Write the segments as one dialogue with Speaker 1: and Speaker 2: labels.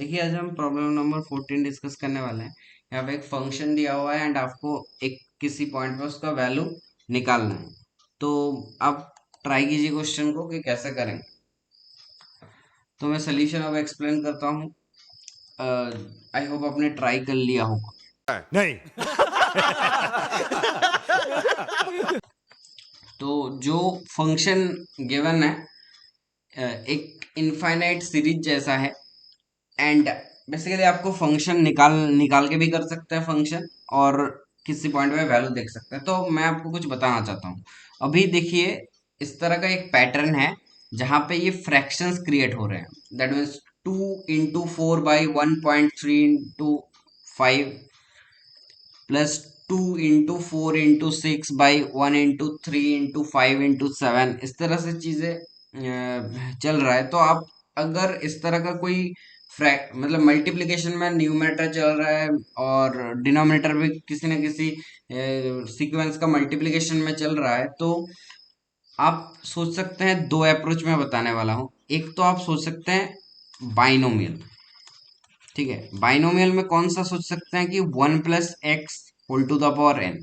Speaker 1: देखिए आज हम प्रॉब्लम नंबर 14 डिस्कस करने वाले हैं। यहाँ पे एक फंक्शन दिया हुआ है एंड आपको एक किसी पॉइंट पे उसका वैल्यू निकालना है। तो आप ट्राई कीजिए क्वेश्चन को कि कैसे करेंगे। तो मैं सोल्यूशन अब एक्सप्लेन करता हूँ। आई होप आपने ट्राई कर लिया होगा।
Speaker 2: नहीं।
Speaker 1: तो जो फंक्शन गिवन है एक इनफाइनाइट सीरीज जैसा है एंड बेसिकली आपको फंक्शन निकाल निकाल के भी कर सकते हैं फंक्शन, और किसी पॉइंट पे वैल्यू देख सकते हैं। तो मैं आपको कुछ बताना चाहता हूँ। अभी देखिए इस तरह का एक पैटर्न है जहाँ पे ये फ्रैक्शंस क्रिएट हो रहे हैं। That means 2 into 4 by 1.3 into 5 plus 2 into 4 into 6 by 1 into 3 into 5 into 7, इस तरह से चीजें चल रहा है। तो आप अगर इस तरह का कोई मतलब मल्टीप्लिकेशन में न्यूमरेटर चल रहा है और डिनोमिनेटर भी किसी न किसी सीक्वेंस का मल्टीप्लिकेशन में चल रहा है, तो आप सोच सकते हैं दो अप्रोच में बताने वाला हूँ। एक तो आप सोच सकते हैं बाइनोमियल। ठीक है, बाइनोमियल में कौन सा सोच सकते हैं कि 1 + x whole to the power n,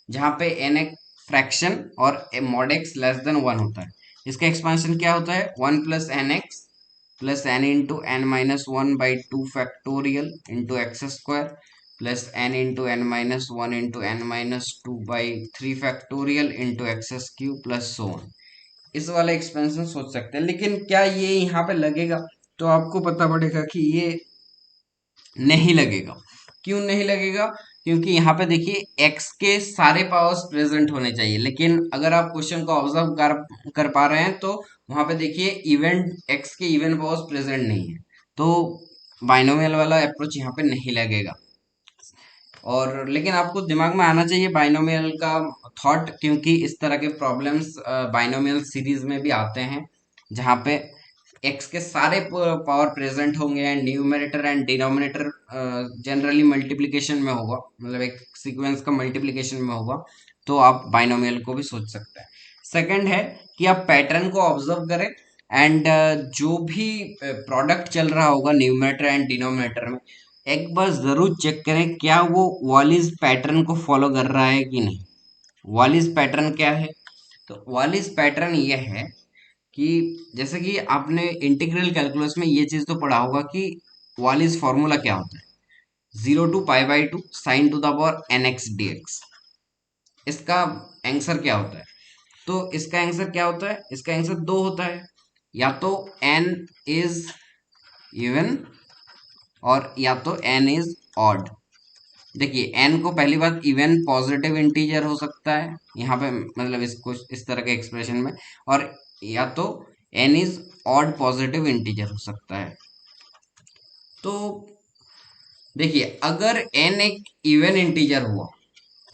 Speaker 1: जहाँ पे n एक फ्रैक्शन और mod x लेस देन 1 होता है। इसका एक्सपेंशन क्या होता है? 1 + nx plus n into n minus 1/2 factorial into x² plus n into n minus 1 into n-2 into x³ plus so on. इस वाला एक्सपेंशन सोच सकते हैं, लेकिन क्या ये यहाँ पे लगेगा? तो आपको पता पड़ेगा कि ये नहीं लगेगा। क्यों नहीं लगेगा? क्योंकि यहाँ पे देखिए x के सारे पावर्स प्रेजेंट होने चाहिए, लेकिन अगर आप क्वेश्चन को ऑब्जर्व कर पा रहे हैं तो वहां पे देखिए इवेंट x के इवन पावर्स प्रेजेंट नहीं है। तो बाइनोमियल वाला अप्रोच यहाँ पे नहीं लगेगा। और लेकिन आपको दिमाग में आना चाहिए बाइनोमियल का थॉट, क्योंकि इस तरह के प्रॉब्लम्स बाइनोमियल सीरीज में भी आते हैं जहाँ पे एक्स के सारे पावर प्रेजेंट होंगे and numerator and denominator generally multiplication में होगा, मतलब एक सीक्वेंस का मल्टीप्लिकेशन में होगा। तो आप बाइनोमियल को भी सोच सकते हैं। सेकंड है कि आप पैटर्न को ऑब्जर्व करें एंड जो भी प्रोडक्ट चल रहा होगा न्यूमरेटर एंड डिनोमिनेटर में, एक बार जरूर चेक करें क्या वो वॉलिस पैटर्न को फॉलो कर रहा है कि नहीं। वॉलिस पैटर्न क्या है? तो वॉलिस पैटर्न ये है कि जैसे कि आपने इंटीग्रल कैलकुलस में ये चीज तो पढ़ा होगा कि वॉलिस फॉर्मूला क्या होता है? 0 to π/2 sin to the power nx dx। इसका आंसर क्या होता है? तो इसका आंसर क्या होता है? इसका आंसर दो होता है, या तो n इज इवन और या तो n इज ऑड। देखिए n को पहली बात इवन पॉजिटिव इंटीजर हो सकता है यहाँ पे, मतलब इसको इस तरह के एक्सप्रेशन में, और या तो n is odd positive integer हो सकता है। तो देखिए अगर n एक इवन इंटीजर हुआ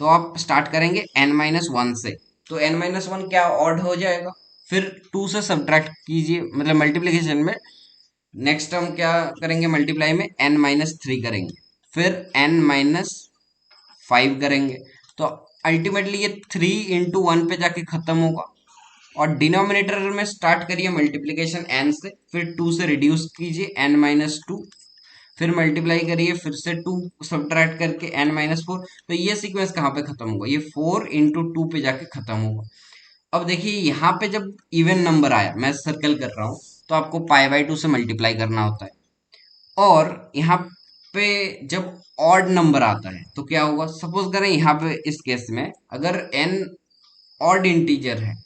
Speaker 1: तो आप स्टार्ट करेंगे n-1 से, तो n-1 क्या ऑड हो जाएगा? फिर 2 से सब्ट्रैक्ट कीजिए, मतलब मल्टीप्लिकेशन में नेक्स्ट हम क्या करेंगे? मल्टीप्लाई में n-3 करेंगे, फिर n-5 करेंगे। तो अल्टीमेटली ये 3 into 1 पे जाके खत्म होगा। और डिनोमिनेटर में स्टार्ट करिए मल्टीप्लिकेशन n से, फिर 2 से रिड्यूस कीजिए n-2, फिर मल्टीप्लाई करिए फिर से 2 सब्ट्रैक्ट करके n-4। तो ये सीक्वेंस कहाँ पे खत्म होगा? ये 4 into 2 पे जाके खत्म होगा। अब देखिए यहाँ पे जब इवन नंबर आया, मैं सर्कल कर रहा हूँ, तो आपको π/2 से मल्टीप्लाई करना होता है। और यहाँ पे जब ऑड नंबर आता है तो क्या होगा? सपोज करें यहाँ पे इस केस में अगर n ऑड इंटीजर है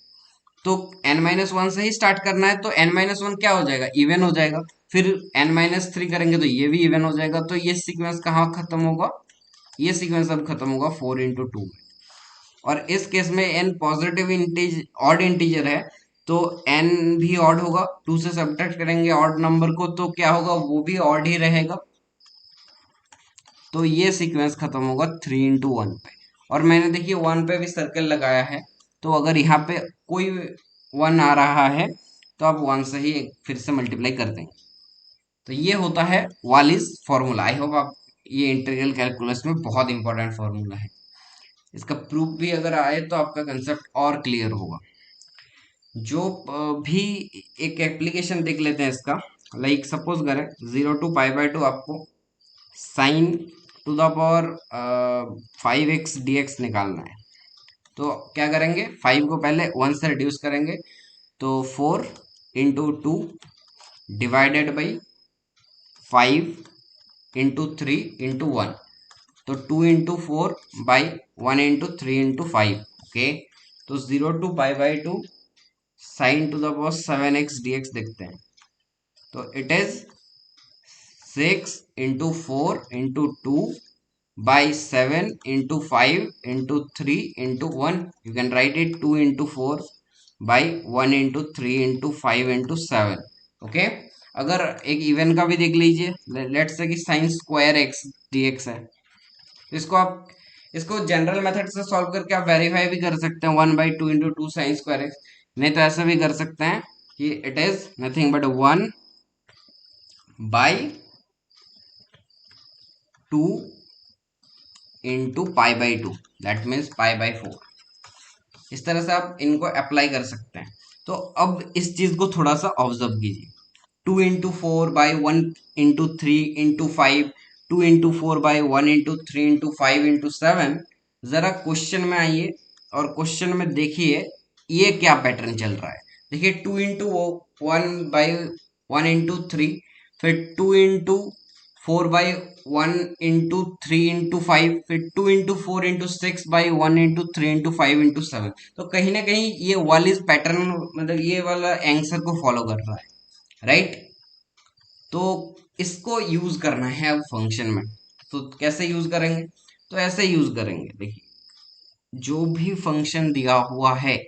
Speaker 1: तो n-1 से ही स्टार्ट करना है, तो n-1 क्या हो जाएगा? इवन हो जाएगा। फिर n-3 करेंगे तो ये भी इवन हो जाएगा। तो ये सीक्वेंस कहाँ खत्म होगा? ये सीक्वेंस अब खत्म होगा 4 into 2 में। और इस केस में n पॉजिटिव ऑड इंटीजर है, तो n भी ऑड होगा। 2 से सब्ट्रैक्ट करेंगे ऑड नंबर को, तो क्या होगा? वो भी ऑड ही रहेगा। तो ये सीक्वेंस खत्म होगा 3 into 1 पे। और मैंने देखिए 1 पे भी सर्कल लगाया है, तो अगर यहाँ पे कोई 1 आ रहा है तो आप 1 से ही फिर से मल्टीप्लाई कर देंगे। तो ये होता है वालिस फॉर्मूला। आई होप आप, ये इंटीग्रल कैलकुलस में बहुत इंपॉर्टेंट फॉर्मूला है। इसका प्रूफ भी अगर आए तो आपका कंसेप्ट और क्लियर होगा। जो भी एक एप्लीकेशन देख लेते हैं इसका, लाइक सपोज करें 0 to π/2 आपको sign to the power 5x dx निकालना है। तो क्या करेंगे, 5 को पहले 1 से रिड्यूस करेंगे, तो 4 into 2 divided by 5 into 3 into 1, तो 2 into 4 by 1 into 3 into 5। Okay, तो 0 to π/2 sine to the power 7x dx देखते हैं। तो it is 6 into 4 into 2 by 7 into 5 into 3 into 1. You can write it 2 into 4 by 1 into 3 into 5 into 7. Okay, अगर एक even का भी देख लीजिए, लेट्स से कि साइन स्क्वायर एक्स dx है, तो इसको जनरल मेथड से सॉल्व करके आप वेरीफाई भी कर सकते हैं, 1/2 into 2 साइन स्क्वायर एक्स। नहीं तो ऐसा भी कर सकते हैं कि it is nothing but 1/2 into π/2, that means π/4। इस तरह से आप इनको अप्लाई कर सकते हैं। तो अब इस चीज को थोड़ा सा ऑब्जर्व कीजिए, 2 into 4 by 1 into 3 into 5, 2 into 4 by 1 into 3 into 5 into 7। जरा क्वेश्चन में आइए और क्वेश्चन में देखिए ये क्या पैटर्न चल रहा है। देखिए 2 into 1 by 1 into 3, फिर 2 into 4 by 1 into 3 into 5, फिर 2 into 4 into 6 by 1 into 3 into 5 into 7। तो कहीं ना कहीं ये वाली पैटर्न, मतलब ये वाला आंसर को फॉलो कर रहा है, राइट। तो इसको यूज करना है अब फंक्शन में। तो कैसे यूज करेंगे, तो ऐसे यूज करेंगे। देखिए जो भी फंक्शन दिया हुआ है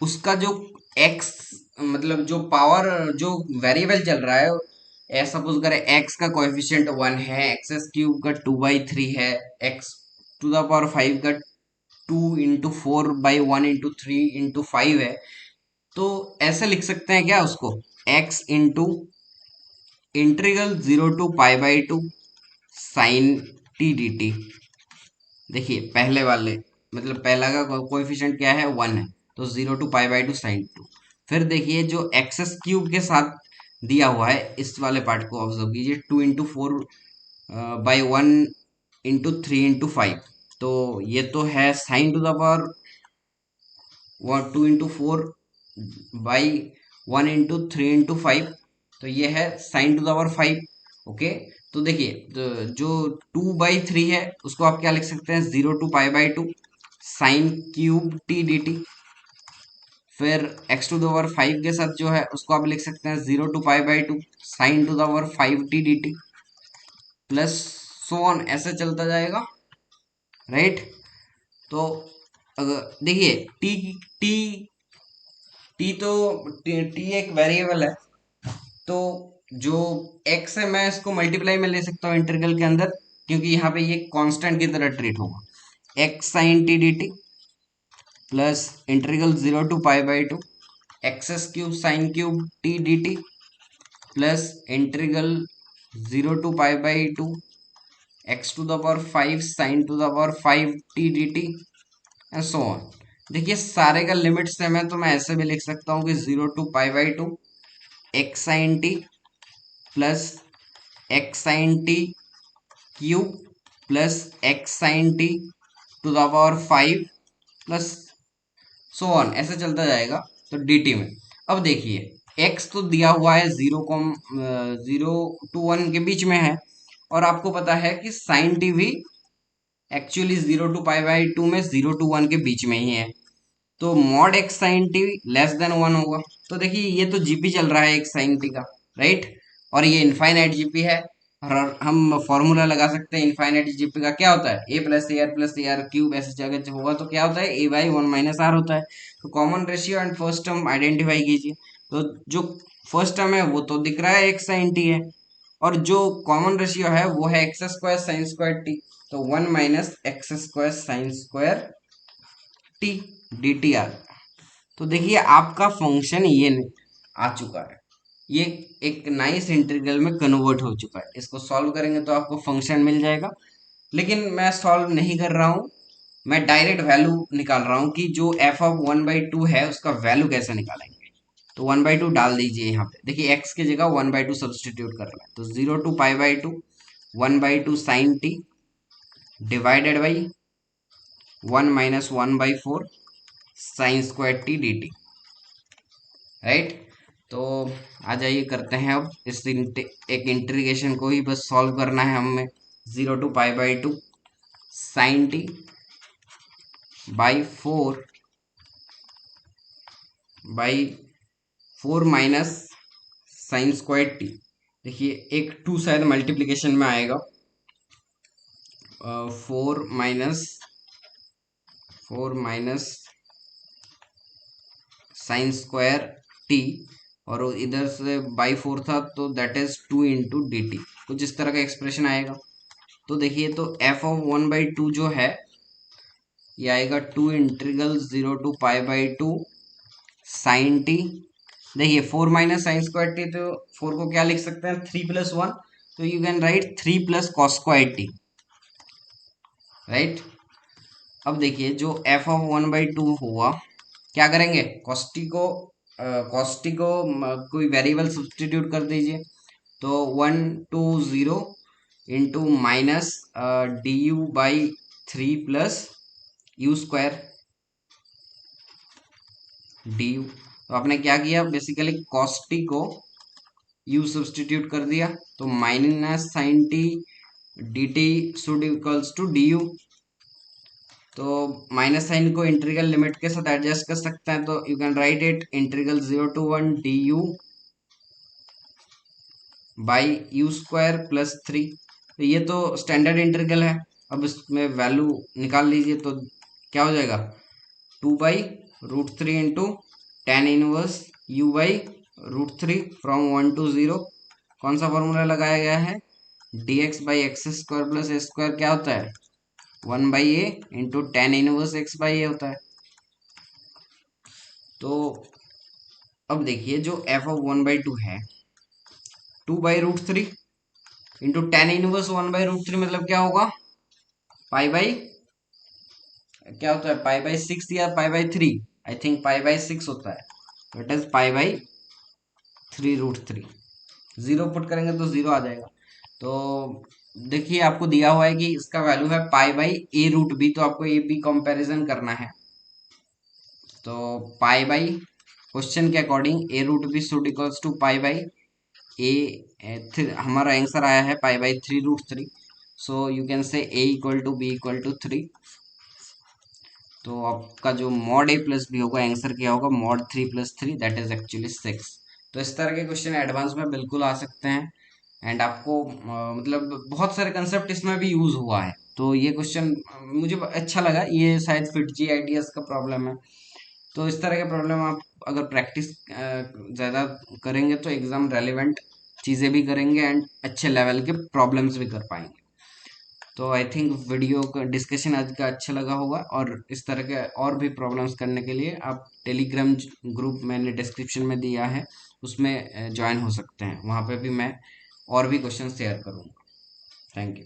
Speaker 1: उसका जो x, मतलब जो पावर, जो वेरिएबल चल रहा है, सपोज करें x का कोएफिशिएंट 1 है, x³ का 2/3 है, x⁵ का 2 into 4 by 1 into 3 into 5 है। तो ऐसे लिख सकते हैं क्या उसको, x into integral 0 to π/2 sine t dt। देखिए पहले वाले, मतलब पहला का कोएफिशिएंट क्या है, 1 है, तो 0 to π/2 साइन 2। फिर देखिए जो x³ के साथ दिया हुआ है, इस वाले पार्ट को ऑब्जर्व कीजिए, 2 into 4 by 1 into 3 into 5। तो ये तो है sign to the power 2 into 4 by 1 into 3 into 5, तो ये है sign to the power 5। Okay, तो देखिए जो 2/3 है उसको आप क्या लिख सकते हैं, 0 to π/2 sine cube t dt। फिर x⁵ के साथ जो है उसको आप लिख सकते हैं 0 to π/2 sine to the power 5t dt, plus so on, ऐसे चलता जाएगा, राइट। तो अगर देखिए टी टी टी तो टी एक वेरिएबल है, तो जो x है मैं इसको मल्टीप्लाई में ले सकता हूँ इंटीग्रल के अंदर, क्योंकि यहाँ पे ये कांस्टेंट की तरह ट्रीट होगा। x sine t dt plus integral 0 to π/2 x³ sine cube t dt plus integral 0 to π/2 x⁵ sine to the power 5 t dt and so on. देखिए सारे का लिमिट सेम है, तो मैं ऐसे भी लिख सकता हूँ कि 0 to π/2 x sine t plus x sine t cube plus x sine t to the power 5 plus so on, ऐसे चलता जाएगा। तो dt में अब देखिए x तो दिया हुआ है 0 to 1 के बीच में है, और आपको पता है कि साइन t भी एक्चुअली 0 to π/2 में 0 to 1 के बीच में ही है, तो mod x sine T less than 1 होगा। तो देखिए ये तो जीपी चल रहा है x साइन टी का, राइट, और ये इनफाइनाइट जीपी है, और हम फॉर्मूला लगा सकते हैं इनफाइनाइट जीपी का, क्या होता है a+ar+ar³ ऐसे जगह होगा तो क्या होता है a/1 - r होता है। तो common ratio and first term identify कीजिए। तो जो फर्स्ट टर्म है वो तो दिख रहा है x साइन टी है, और जो कॉमन रेशियो है वो है x² साइन स्क्वायर टी, तो 1 - x² sign square T D T R. तो देखिए आपका फंक्शन ये आ चुका है, ये एक नाइस इंटीग्रल में कन्वर्ट हो चुका है। इसको सॉल्व करेंगे तो आपको फंक्शन मिल जाएगा, लेकिन मैं सॉल्व नहीं कर रहा हूँ, मैं डायरेक्ट वैल्यू निकाल रहा हूँ कि जो f(1/2) है उसका वैल्यू कैसे निकालेंगे। तो 1/2 डाल दीजिए यहाँ पे। देखिए x की जगह 1/2 सब्सटीट्यूट कर रहा है, तो 0 to π/2 1/2 sin t divided by 1 - 1/4 sign square T D T, right. तो आ जाइए करते हैं अब एक इंटीग्रेशन को ही बस सॉल्व करना है हमें। 0 to π/2 sine T by 4 minus sine square T. देखिए एक 2 शायद मल्टीप्लीकेशन में आएगा, 4 माइनस साइन स्क्वायर टी, और इधर से बाई 4 था तो that is 2 into D T, कुछ इस तरह का एक्सप्रेशन आएगा। तो देखिए तो f ऑफ 1/2 जो है ये आएगा 2 इंटीग्रल 0 to π/2 साइन टी। देखिए 4 माइनस साइन स्क्वायर टी, तो 4 को क्या लिख सकते हैं 3 + 1, तो you can right 3 + cos square T, right. अब देखिए जो f ऑफ 1/2 हुआ, क्या करेंगे कॉस्टी को कोई वेरिएबल सब्सटीट्यूट कर दीजिए, तो 1 to 0 into minus D U by 3 plus you square D U. तो आपने क्या किया, बेसिकली कॉस्टी को यू सब्सटीट्यूट कर दिया, तो minus sine T D T should equals to D U. तो माइनस साइन को इंटीग्रल लिमिट के साथ एडजस्ट कर सकते हैं, तो you can write it integral 0 to 1 D U by U square plus 3। तो ये तो स्टैंडर्ड इंटीग्रल है, अब इसमें वैल्यू निकाल लीजिए, तो क्या हो जाएगा 2/√3 into tan inverse u by √3 from 1 to 0। कौन सा फॉर्मूला लगाया गया है, dx/x² प्लस ए स्क्वायर क्या होता है 1/a into tan inverse x by A होता है। तो अब देखिए जो f ऑफ 1/2 है 2/√3 इंटू टेन इनवर्स 1/√3, मतलब क्या होगा क्या होता है π/6 या π/3, आई थिंक π/6 होता है, तो इट इज π/3√3। जीरो पुट करेंगे तो जीरो आ जाएगा। तो देखिए आपको दिया हुआ है कि इसका वैल्यू है π/a√b, तो आपको ये भी कंपैरिजन करना है। तो क्वेश्चन के according a√b should equals to π/a, हमारा आंसर आया है π/3√3, so you can say a = b = 3। तो आपका जो मॉड a प्लस बी होगा, आंसर क्या होगा मॉड 3 + 3, दैट इज एक्चुअली 6। तो इस तरह के क्वेश्चन एडवांस में बिल्कुल आ सकते हैं, एंड आपको मतलब बहुत सारे कंसेप्ट इसमें भी यूज हुआ है। तो ये क्वेश्चन मुझे अच्छा लगा, ये शायद फिट जी आइडियाज का प्रॉब्लम है। तो इस तरह के प्रॉब्लम आप अगर प्रैक्टिस ज़्यादा करेंगे तो एग्जाम रेलिवेंट चीज़ें भी करेंगे एंड अच्छे लेवल के प्रॉब्लम्स भी कर पाएंगे। तो आई थिंक वीडियो का डिस्कशन आज का अच्छा लगा होगा, और इस तरह के और भी प्रॉब्लम्स करने के लिए आप टेलीग्राम ग्रुप मैंने डिस्क्रिप्शन में दिया है, उसमें ज्वाइन हो सकते हैं, वहाँ पे भी मैं और भी क्वेश्चन शेयर करूँगा। Thank you.